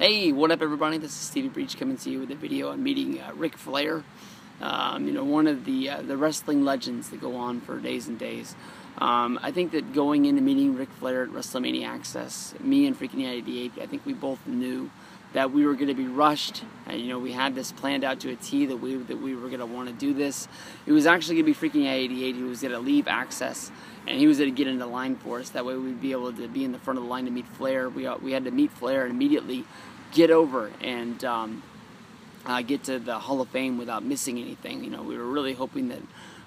Hey, what up everybody? This is Stevie Breach coming to you with a video on meeting Ric Flair. One of the wrestling legends that go on for days and days. I think that going into meeting Ric Flair at WrestleMania Access, me and freaking 88, I think we both knew that we were going to be rushed. We had this planned out to a T that we were going to want to do this. It was actually going to be freaking 88 who was going to leave Access, and he was going to get into line for us. That way we'd be able to be in the front of the line to meet Flair. We had to meet Flair and immediately get over and get to the Hall of Fame without missing anything. We were really hoping that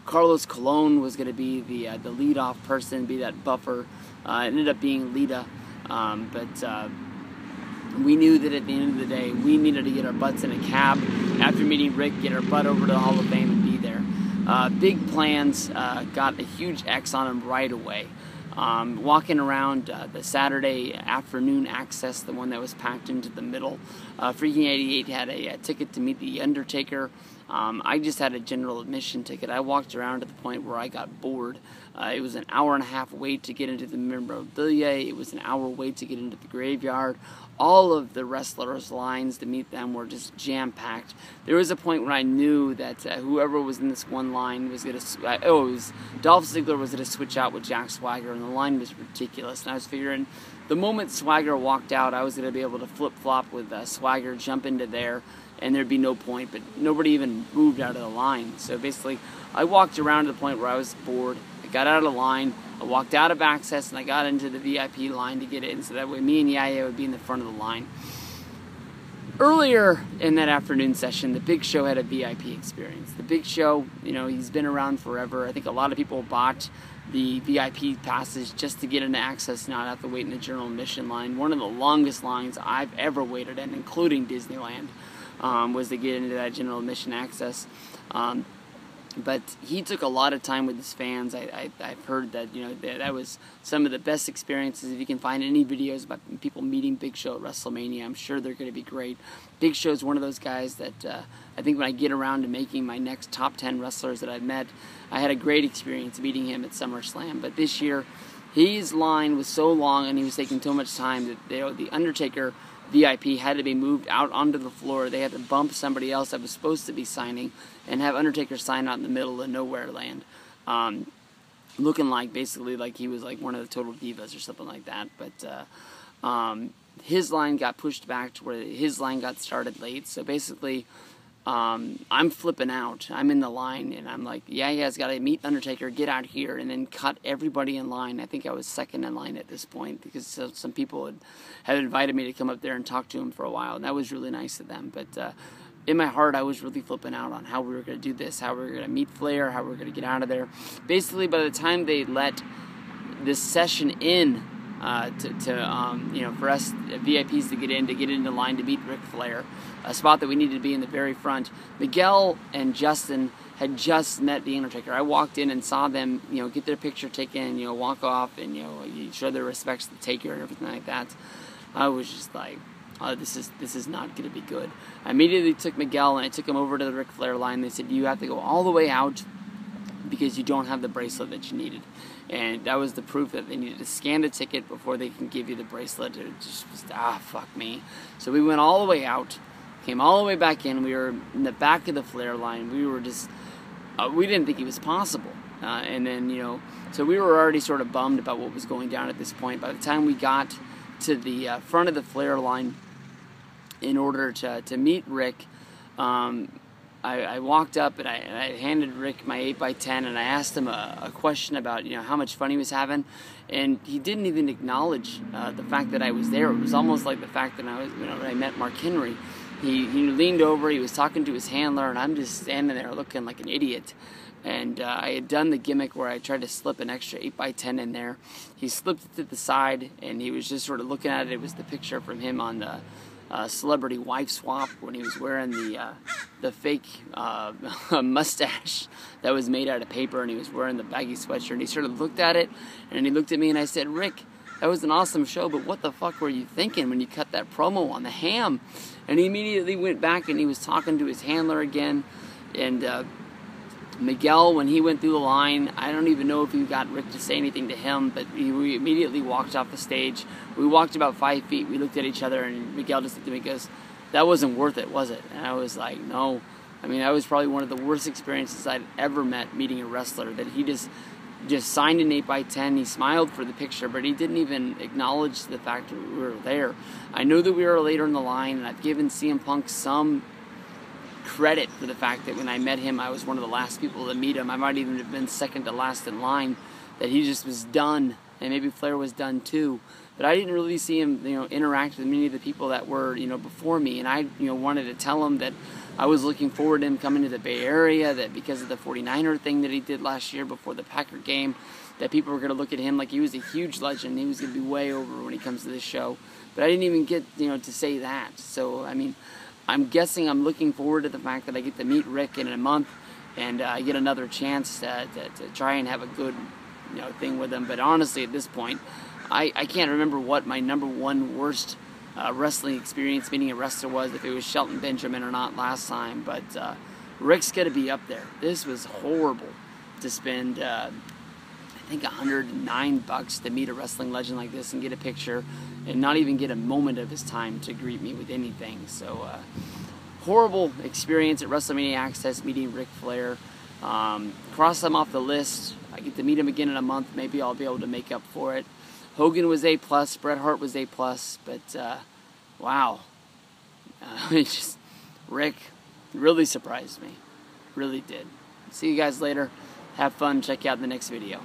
Carlos Colon was going to be the lead-off person, be that buffer. It ended up being Lita, but we knew that at the end of the day, we needed to get our butts in a cab after meeting Rick, get our butt over to the Hall of Fame and be there. Big plans, got a huge X on him right away. Walking around the Saturday afternoon Access, the one that was packed into the middle, freaking 88 had a ticket to meet The Undertaker. I just had a general admission ticket. I walked around to the point where I got bored. It was an hour and a half wait to get into the memorabilia. It was an hour wait to get into the graveyard. All of the wrestlers' lines to meet them were just jam-packed. There was a point where I knew that whoever was in this one line was going to... Dolph Ziggler was going to switch out with Jack Swagger, and the line was ridiculous. And I was figuring, the moment Swagger walked out, I was going to be able to flip-flop with Swagger, jump into there, and there'd be no point. But nobody even moved out of the line. So basically, I walked around to the point where I was bored. I got out of the line. I walked out of Access, and I got into the VIP line to get in, so that way me and Yaya would be in the front of the line. Earlier in that afternoon session, the Big Show had a VIP experience. The Big Show, he's been around forever. I think a lot of people bought the VIP passes just to get into Access, not have to wait in the general admission line. One of the longest lines I've ever waited in, including Disneyland, was to get into that general admission Access. But he took a lot of time with his fans. I've heard that that was some of the best experiences. If you can find any videos about people meeting Big Show at WrestleMania, I'm sure they're going to be great. Big Show is one of those guys that I think when I get around to making my next top 10 wrestlers that I've met, I had a great experience meeting him at SummerSlam. But this year, his line was so long and he was taking so much time that the Undertaker VIP had to be moved out onto the floor. They had to bump somebody else that was supposed to be signing and have Undertaker sign out in the middle of nowhere land. Looking basically like he was like one of the Total Divas or something like that. But his line got pushed back to where his line got started late. So basically, I'm flipping out. I'm in the line, and I'm like, yeah, you guys got to meet Undertaker, get out here, and then cut everybody in line. I think I was second in line at this point because some people had invited me to come up there and talk to him for a while, and that was really nice of them. But in my heart, I was really flipping out on how we were going to do this, how we were going to meet Flair, how we were going to get out of there. Basically, by the time they let this session in, for us VIPs to get into line to meet Ric Flair, a spot that we needed to be in the very front. Miguel and Justin had just met The Undertaker. I walked in and saw them, get their picture taken, walk off, and you show their respects to the Taker and everything like that. I was just like, oh, this is not going to be good. I immediately took Miguel and I took him over to the Ric Flair line. They said, you have to go all the way out because you don't have the bracelet that you needed. And that was the proof that they needed to scan the ticket before they can give you the bracelet. It just was, fuck me. So we went all the way out, came all the way back in. We were in the back of the Flair line. We were just, we didn't think it was possible. And then, so we were already sort of bummed about what was going down at this point. By the time we got to the front of the Flair line in order to meet Rick, I walked up and I handed Rick my 8x10 and I asked him a question about how much fun he was having, and he didn't even acknowledge the fact that I was there. It was almost like the fact that I was when I met Mark Henry. He leaned over, he was talking to his handler, and I'm just standing there looking like an idiot. And I had done the gimmick where I tried to slip an extra 8x10 in there. He slipped it to the side and he was just sort of looking at it. It was the picture from him on the Celebrity Wife Swap when he was wearing the fake mustache that was made out of paper, and he was wearing the baggy sweatshirt, and he sort of looked at it and he looked at me and I said, Rick, that was an awesome show, but what the fuck were you thinking when you cut that promo on the ham? And he immediately went back and he was talking to his handler again, and Miguel, when he went through the line, I don't even know if he got Rick to say anything to him, but we immediately walked off the stage. We walked about 5 feet. We looked at each other, and Miguel just looked at me and goes, "That wasn't worth it, was it?" And I was like, "No." I mean, that was probably one of the worst experiences I'd ever met meeting a wrestler, that he just signed an 8x10. He smiled for the picture, but he didn't even acknowledge the fact that we were there. I knew that we were later in the line, and I've given CM Punk some credit for the fact that when I met him, I was one of the last people to meet him. I might even have been second to last in line, that he just was done, and maybe Flair was done too. But I didn't really see him, interact with many of the people that were, before me, and I, wanted to tell him that I was looking forward to him coming to the Bay Area, that because of the 49er thing that he did last year before the Packer game, that people were going to look at him like he was a huge legend. He was going to be way over when he comes to this show. But I didn't even get, to say that. So, I mean, I'm guessing I'm looking forward to the fact that I get to meet Rick in a month and I get another chance to try and have a good, thing with him. But honestly, at this point, I can't remember what my number one worst wrestling experience meeting a wrestler was, if it was Shelton Benjamin or not last time. But Rick's going to be up there. This was horrible to spend, I think, $109 to meet a wrestling legend like this and get a picture and not even get a moment of his time to greet me with anything. So, horrible experience at WrestleMania Access meeting Ric Flair. Cross him off the list. I get to meet him again in a month. Maybe I'll be able to make up for it. Hogan was A+, Bret Hart was A+, but wow. Rick really surprised me. Really did. See you guys later. Have fun. Check out the next video.